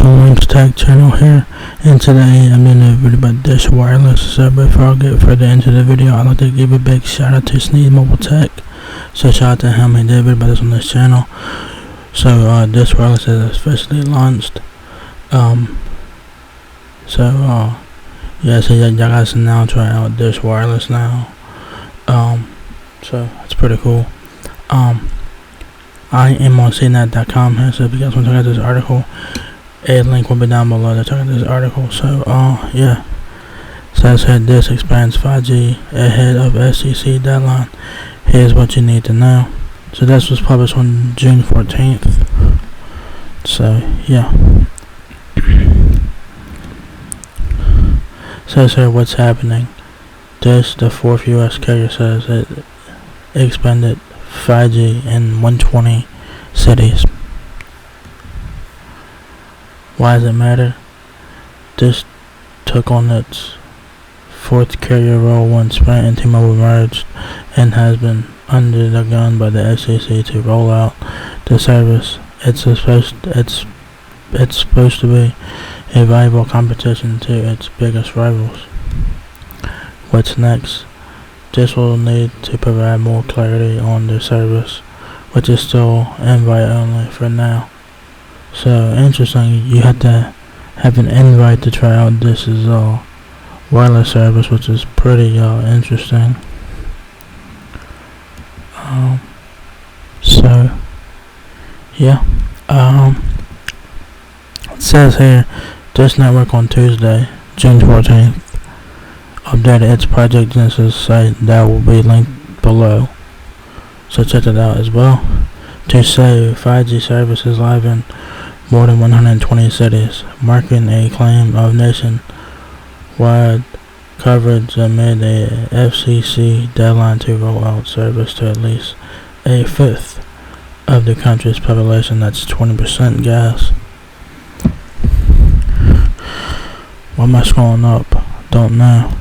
the Links Tech channel here, and today I'm in a video about Dish Wireless. So before I get further into the video, I'd like to give a big shout out to Sneed Mobile Tech. So shout out to him, he did a video about this on this channel. So Dish Wireless is officially launched. Yeah, so y'all guys can now try out Dish Wireless now. So it's pretty cool. I am on cnet.com here, so if you guys want to check out this article, a link will be down below to check out this article. So yeah, says here this expands 5G ahead of FCC deadline. Here's what you need to know. So this was published on June 14th. So yeah. Says here what's happening. Dish, the fourth U.S. carrier, says it expanded 5G in 120 cities. Why does it matter? Dish took on its fourth carrier role when Sprint and T-Mobile merged and has been under the gun by the FCC to roll out the service. It's supposed to be a viable competition to its biggest rivals. What's next? Dish will need to provide more clarity on their service, which is still invite only for now. So interesting, you have to have an invite to try out Dish's wireless service, which is pretty interesting. So yeah, it says here Dish Network on Tuesday, June 14th. Updated its Project Genesis site that will be linked below, so check it out as well. To say 5G service is live in more than 120 cities, marking a claim of nationwide coverage amid a FCC deadline to roll out service to at least a fifth of the country's population. That's 20% gas. Why am I scrolling up? Don't know.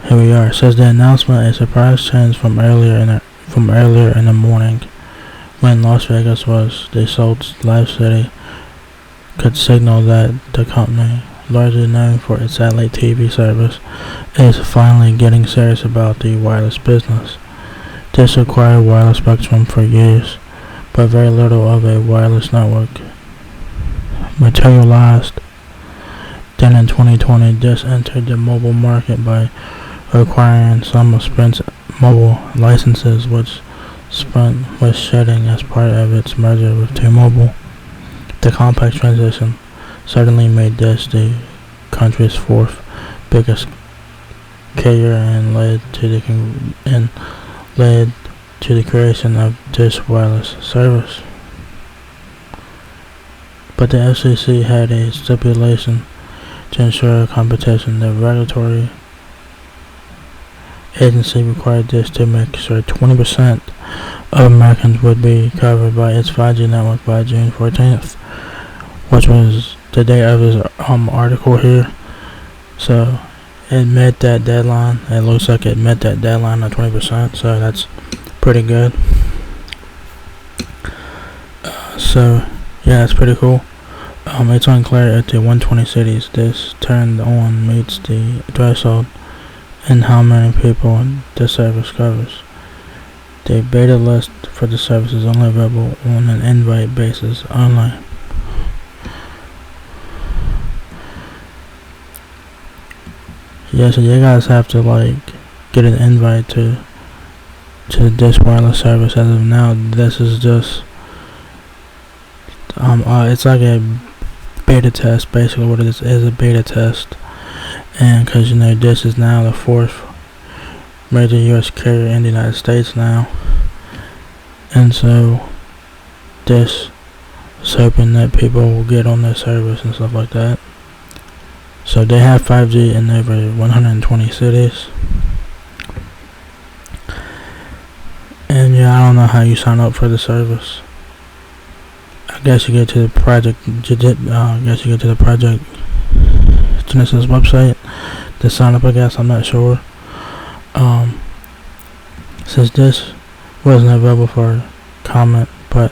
Here we are. It says the announcement, a surprise change from earlier in the morning, when Las Vegas was the sole live city, could signal that the company, largely known for its satellite TV service, is finally getting serious about the wireless business. This required wireless spectrum for years, but very little of a wireless network materialized. Then in 2020, Dish entered the mobile market by acquiring some of Sprint's mobile licenses, which Sprint was shedding as part of its merger with T-Mobile. The complex transition certainly made Dish the country's fourth biggest carrier and led to the creation of Dish Wireless service. But the FCC had a stipulation to ensure competition. The regulatory agency required Dish to make sure 20% of Americans would be covered by its 5G network by June 14th, which was the day of this article here. So it met that deadline. It looks like it met that deadline of 20%, so that's pretty good. So yeah, it's pretty cool. It's unclear if the 120 cities this turned on meets the threshold and how many people the service covers. The beta list for the service is only available on an invite basis only. Yeah, so you guys have to get an invite to the Dish Wireless service. As of now, this is just it's like a beta test. Basically what it is a beta test. And because Dish is now the fourth major U.S. carrier in the United States now, and so Dish is hoping that people will get on their service and stuff like that. So they have 5G in over 120 cities, and yeah, I don't know how you sign up for the service. I guess you get to the Project Genesis website to sign up, I guess. I'm not sure. Since this wasn't available for comment, but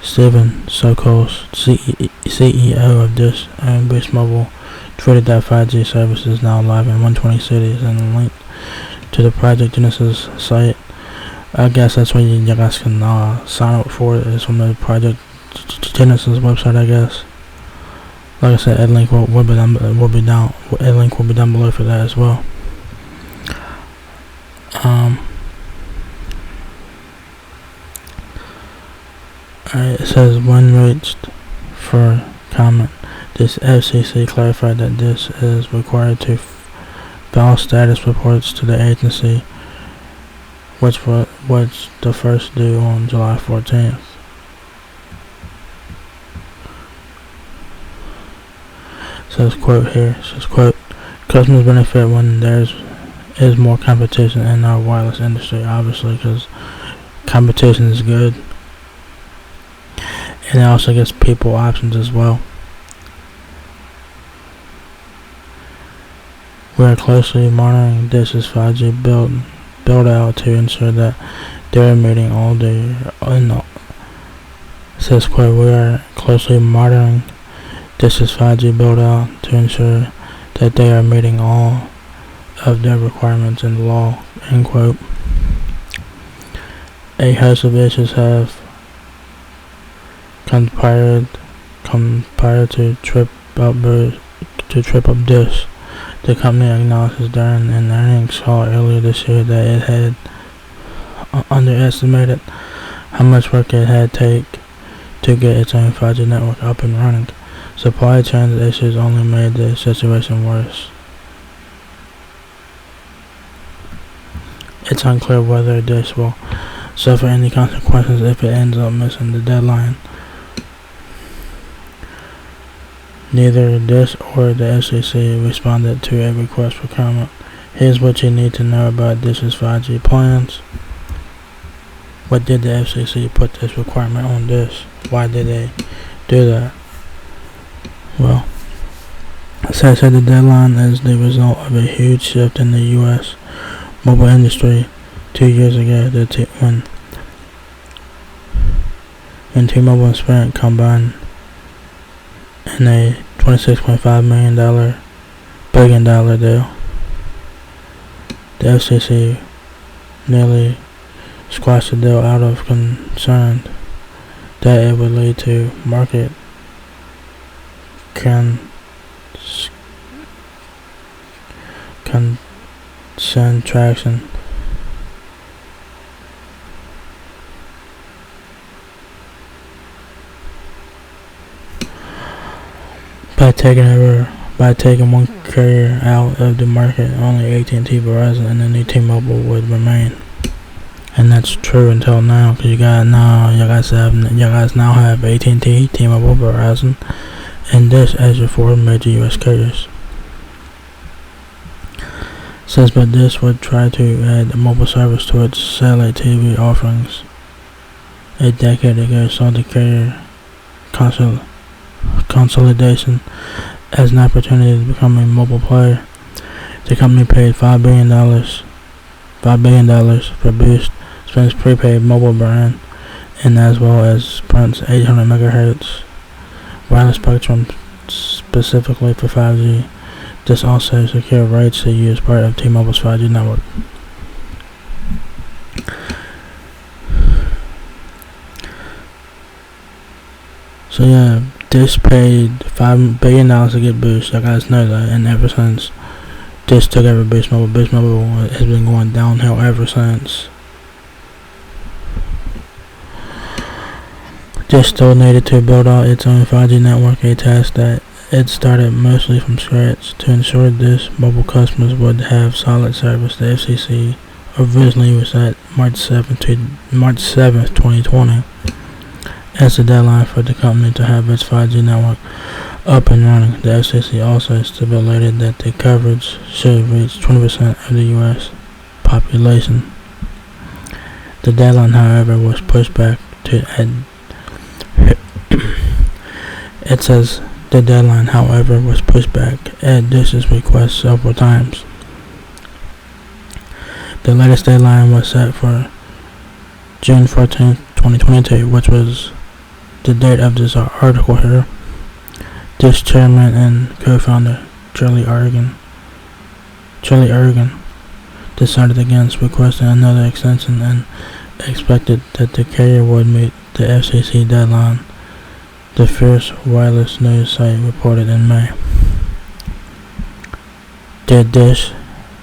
Steven Sokos, CEO of Dish and Boost Mobile, tweeted that 5G service is now live in 120 cities and a link to the Project Genesis site. I guess that's where you guys can sign up for it. It's from the Project Genesis website, I guess. Like I said, a link will be down below for that as well. Alright, it says when reached for comment, this FCC clarified that this is required to file status reports to the agency, which was the first due on July 14th. Says quote here, says quote, customers benefit when there is more competition in our wireless industry, obviously, because competition is good. And it also gives people options as well. We are closely monitoring Dish's 5G build out to ensure that they are meeting all the says quote, we are closely monitoring Dish's 5G build out to ensure that they are meeting all of their requirements in the law, end quote. A host of issues have conspired to trip up Dish. The company acknowledges during an earnings call earlier this year that it had underestimated how much work it had take to get its own 5G network up and running. Supply chain issues only made the situation worse. It's unclear whether Dish will suffer any consequences if it ends up missing the deadline. Neither Dish or the FCC responded to a request for comment. Here's what you need to know about Dish's 5G plans. What did the FCC put this requirement on Dish? Why did they do that? Well, as I said, the deadline is the result of a huge shift in the U.S. mobile industry 2 years ago when T-Mobile and Sprint combined in a $26.5 billion deal. The FCC nearly squashed the deal out of concern that it would lead to market concentration. By taking one carrier out of the market, only at&t, Verizon, and the new T-Mobile would remain. And that's true until now, because you guys now have at&t, T-Mobile, Verizon, and Dish as your four major U.S. carriers. Says, but Dish would try to add a mobile service to its satellite TV offerings. A decade ago saw the carrier consolidation as an opportunity to become a mobile player. The company paid $5 billion for Boost, Sprint's prepaid mobile brand, and as well as Sprint's 800 MHz wireless spectrum specifically for 5G. This also secured rights to use part of T-Mobile's 5G network. So yeah, Dish paid $5 billion to get Boost. You guys know that, and ever since Dish took over Boost Mobile has been going downhill ever since. Dish still needed to build out its own 5G network, a task that it started mostly from scratch. To ensure Dish mobile customers would have solid service, the FCC originally was at March 7th, 2020. as the deadline for the company to have its 5G network up and running. The FCC also stipulated that the coverage should reach 20% of the U.S. population. The deadline, however, was pushed back to it says the deadline, however, was pushed back at Dish's request several times. The latest deadline was set for June 14, 2022, which was the date of this article here, Dish chairman and co-founder Charlie Ergen decided against requesting another extension and expected that the carrier would meet the FCC deadline, the Fierce Wireless news site reported in May. Did Dish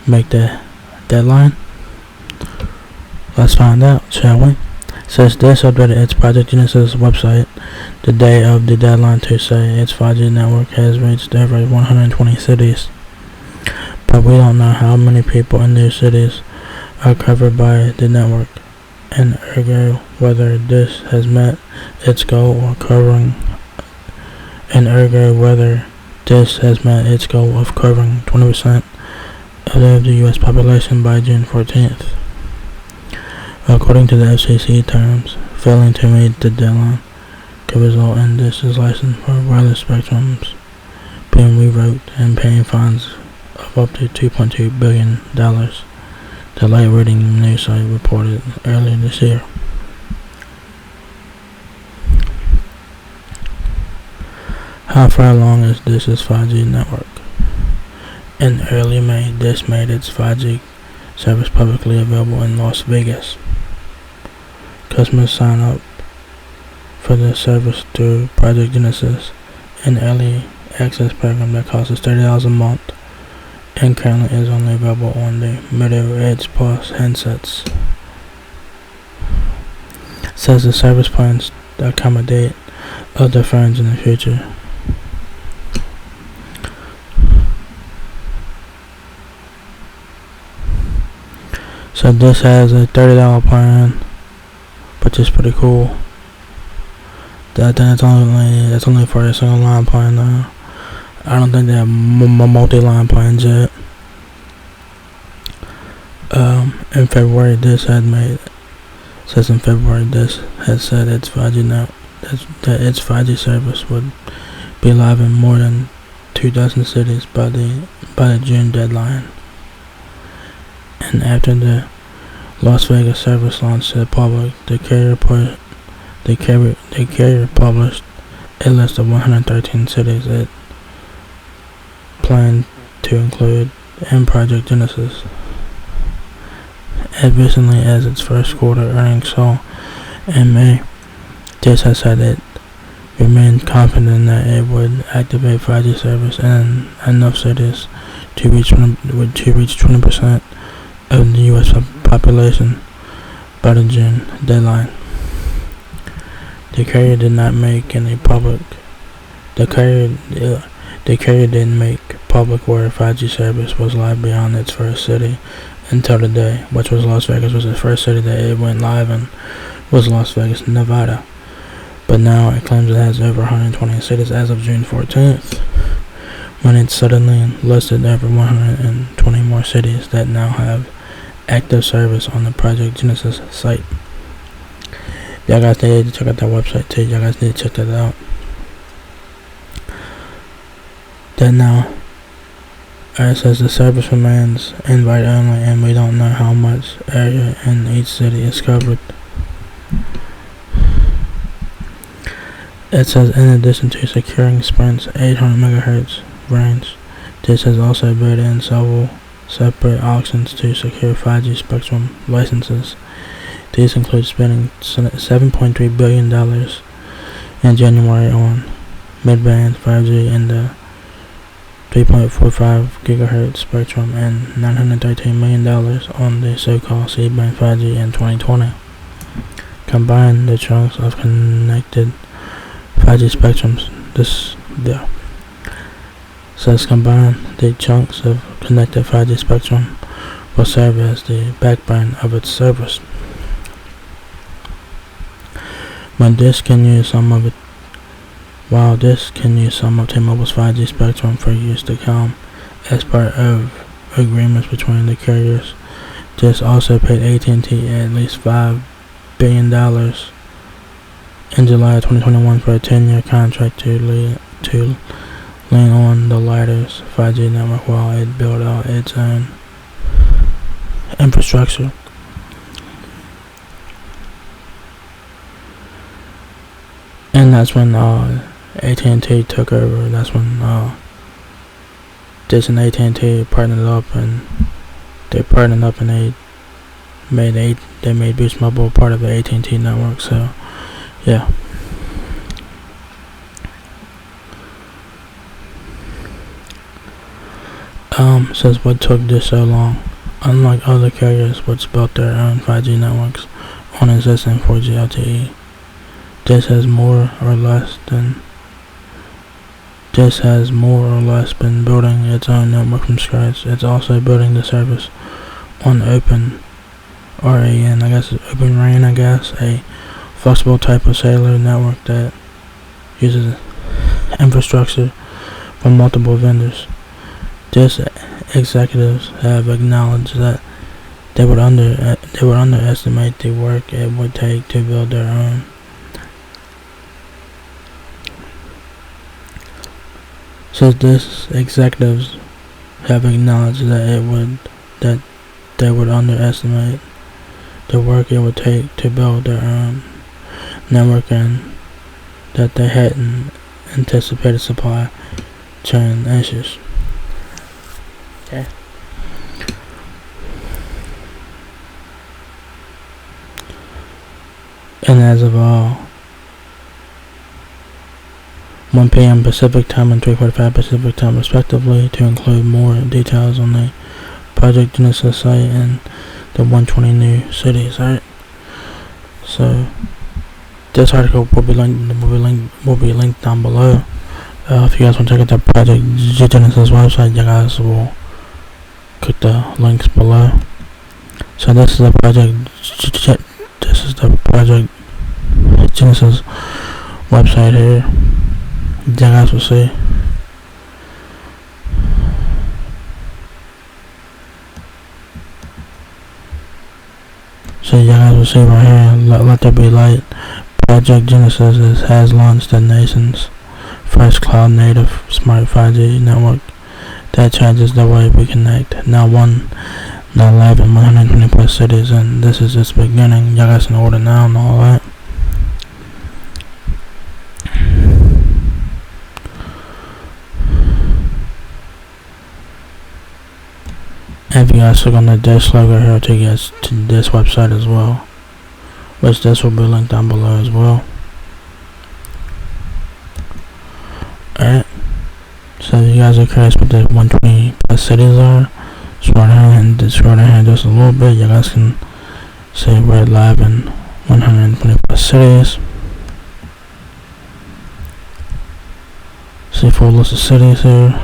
make the deadline? Let's find out, shall we? Says Dish updated its Project Genesis website the day of the deadline to say its 5G network has reached over 120 cities. But we don't know how many people in these cities are covered by the network, and ergo whether Dish has met its goal of covering 20% of the U.S. population by June 14th. According to the FCC terms, failing to meet the deadline could result in Dish's license for wireless spectrums being revoked and paying fines of up to $2.2 billion, the late-reading news site reported earlier this year. How far along is Dish's 5G network? In early May, Dish made its 5G service publicly available in Las Vegas. Customers sign up for the service through Project Genesis, an early access program that costs $30 a month and currently is only available on the Middle Edge Plus handsets. Says the service plans to accommodate other phones in the future. So this has a $30 plan, which is pretty cool. That's only for a single line plan though. I don't think they have multi-line plans yet. In February, Dish had said its 5G service would be live in more than 2,000 cities by the June deadline. And after the Las Vegas service launched to the public, the carrier published a list of 113 cities it planned to include in Project Genesis. As recently as its first quarter earnings call in May, Dish has said it remained confident that it would activate 5G service in enough cities to reach 20% of the U.S. population by the June deadline. The carrier did not make any public. The carrier didn't make public where 5G service was live beyond its first city until today, which was Las Vegas. Was the first city that it went live in was Las Vegas, Nevada. But now it claims it has over 120 cities as of June 14th, when it suddenly listed over 120 more cities that now have active service on the Project Genesis site. Y'all guys need to check out that website too. Y'all guys need to check that out. That now, it says the service remains invite only, and we don't know how much area in each city is covered. It says in addition to securing Sprint's 800 MHz range, Dish has also bid in several separate auctions to secure 5G spectrum licenses. These include spending $7.3 billion in January on mid-band 5G in the 3.45 GHz spectrum and $913 million on the so-called C-band 5G in 2020. Combine the chunks of connected 5G spectrums. Combine the chunks of connected 5G spectrum will serve as the backbone of its service. While this can use some of T-Mobile's 5G spectrum for years to come, as part of agreements between the carriers, Dish also paid at&t at least $5 billion in July of 2021 for a 10-year contract to lean on the latter's 5G network while it built out its own infrastructure. And that's when at&t took over. That's when Dish and at&t partnered up, and they made Boost Mobile part of the at&t network. So yeah. Says what took Dish so long. Unlike other carriers which built their own 5G networks on existing 4G LTE, Dish has more or less been building its own network from scratch. It's also building the service on Open RAN, Open RAN, a flexible type of cellular network that uses infrastructure from multiple vendors. Dish executives have acknowledged that they would underestimate the work it would take to build their own. So Dish executives have acknowledged that they would underestimate the work it would take to build their own network, and that they hadn't anticipated supply chain issues. Okay. And as of 1 p.m. Pacific time and 3:45 Pacific time respectively, to include more details on the Project Genesis site and the 120 new cities. Alright. So this article will be linked down below. If you guys want to check out the Project Genesis website, you guys will click the links below. So this is the Project Genesis website here. You guys will see. So you guys will see right here. Let there be light. Project Genesis has launched the nation's first cloud-native smart 5G network that changes the way we connect. Now live in 120 plus cities, and this is its beginning. Y'all guys can order now and all that. If you guys click on the Dish logo here, to get to this website as well, which this will be linked down below as well. Alright, so if you guys are curious what the 120 plus cities are, scroll down here just a little bit. You guys can see we're live in 120 plus cities. See full list of cities here.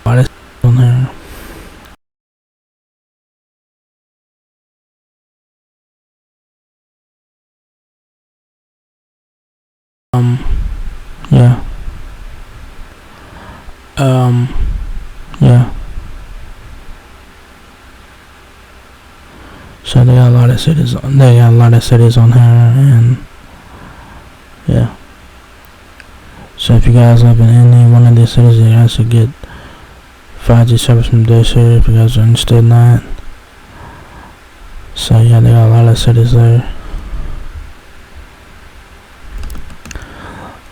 What is on here? Yeah. Yeah. So they got a lot of cities on here, and yeah. So if you guys live in any one of these cities, you guys should get 5G service from Dish here if you guys are interested in that. So yeah, they got a lot of cities there.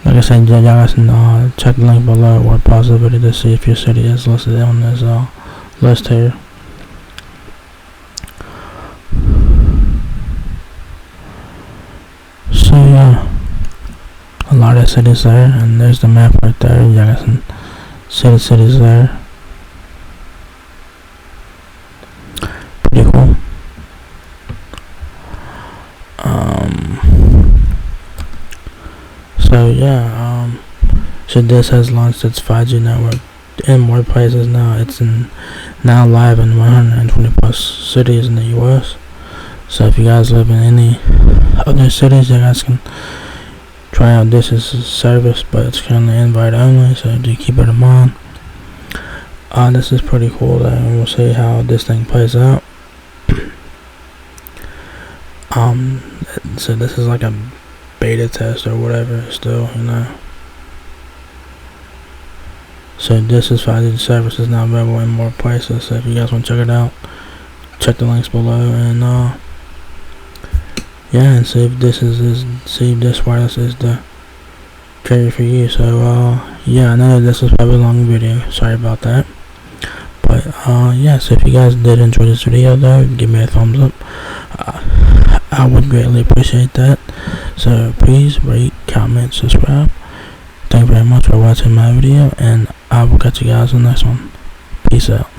Like I said, y'all guys can check the link below or pause the video to see if your city is listed on this list here. So yeah, a lot of cities there, and there's the map right there. Y'all guys can see the cities there. Pretty cool. So yeah, so Dish has launched its 5G network in more places now. It's now live in 120 plus cities in the US. So if you guys live in any other cities, you guys can try out Dish's service, but it's currently invite only, so do keep it in mind. This is pretty cool, and we'll see how this thing plays out. So this is like a beta test or whatever still, So this is 5G service is now available in more places. So if you guys want to check it out, check the links below, and yeah, and see if this wireless is the carrier for you. So yeah, I know this was probably a long video. Sorry about that. But yeah, so if you guys did enjoy this video though, give me a thumbs up. I would greatly appreciate that. So please rate, comment, subscribe. Thank you very much for watching my video, and I will catch you guys in the next one. Peace out.